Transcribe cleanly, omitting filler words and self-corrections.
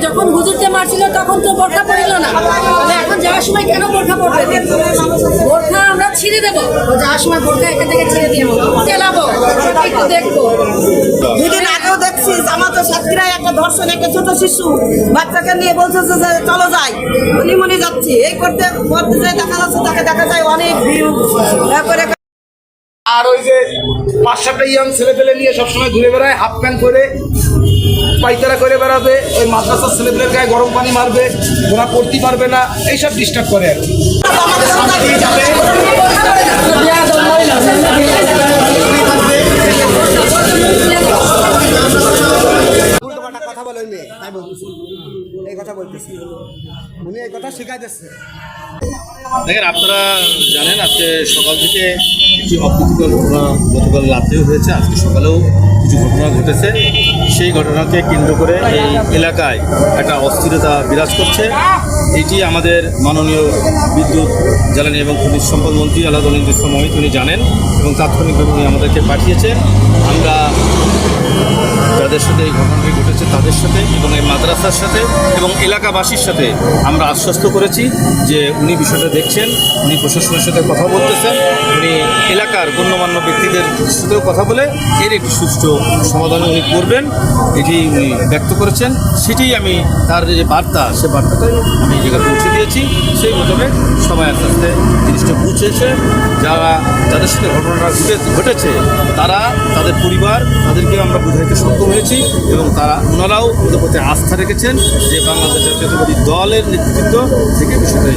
যখন হুজুরকে মারছিল তখন তো বোরখা পড়িল না, এখন যাওয়ার সময় কেন বোরখা পড়বে? বোরখা আমরা ছিঁড়ে দেবো, যাওয়ার সময় বোরখা এখান থেকে ছিঁড়ে দিয়ে চালাবো, একটু দেখবো। দুদিন আগেও দেখছি জামাতে সাতক্ষীরায় একটা ধর্ষণ, একটা ছোট শিশু বাচ্চাকে নিয়ে বলছে যে চলো যাই, মনি যাচ্ছি, এই করতে করতে যাই দেখা যাচ্ছে, তাকে দেখা যায় অনেক ভিউ। তারপরে আর ওই যে 5-7টা ইয়াং ছেলেপেলে নিয়ে সবসময় ঘুরে বেড়ায়, হাফ প্যান্ট করে পাইতারা করে বেড়াবে, ওই মাদ্রাসার ছেলেপেলের গায়ে গরম পানি মারবে, ওরা পড়তে পারবে না, এইসব ডিস্টার্ব করে আর কি। কথা বলে মেয়ে তাই বলতেছি, এই কথা বলতেছি, উনি এই কথা শিখাই দিচ্ছে। দেখেন, আপনারা জানেন আজকে সকাল থেকে কিছু অপ্রীতিকর ঘটনা গতকাল রাতেও হয়েছে, আজকে সকালেও কিছু ঘটনা ঘটেছে। সেই ঘটনাকে কেন্দ্র করে এই এলাকায় একটা অস্থিরতা বিরাজ করছে। এটি আমাদের মাননীয় বিদ্যুৎ, জ্বালানি এবং খনিজ সম্পদ মন্ত্রী আল্লাহ মহিত উনি জানেন এবং তাৎক্ষণিকভাবে উনি আমাদেরকে পাঠিয়েছেন। আমরা যাদের সাথে এই ঘটনাটি ঘটেছে তাদের সাথে এবং এই মাদ্রাসার সাথে এবং এলাকাবাসীর সাথে আমরা আশ্বস্ত করেছি যে উনি বিষয়টা দেখছেন, উনি প্রশাসনের সাথে কথা বলতেছেন, উনি এলাকার গণ্যমান্য ব্যক্তিদের সাথেও কথা বলে এর একটি সুষ্ঠু সমাধান উনি করবেন, এটি উনি ব্যক্ত করেছেন। সেটাই আমি তার যে বার্তা, সে বার্তাটাই আমি এই জায়গায় পৌঁছে দিয়েছি। সেই মোতাবেক সবাই আস্তে আস্তে জিনিসটা বুঝেছে। যাদের সাথে ঘটনাটা ঘটেছে তারা, তাদের পরিবার, তাদেরকে আমরা বুঝাইতে সক্ষম হয়েছি এবং ওনারাও ওদের প্রতি আস্থা রেখেছেন যে বাংলাদেশ জাতীয়তাবাদী দলের নেতৃত্ব থেকে বিষয়টা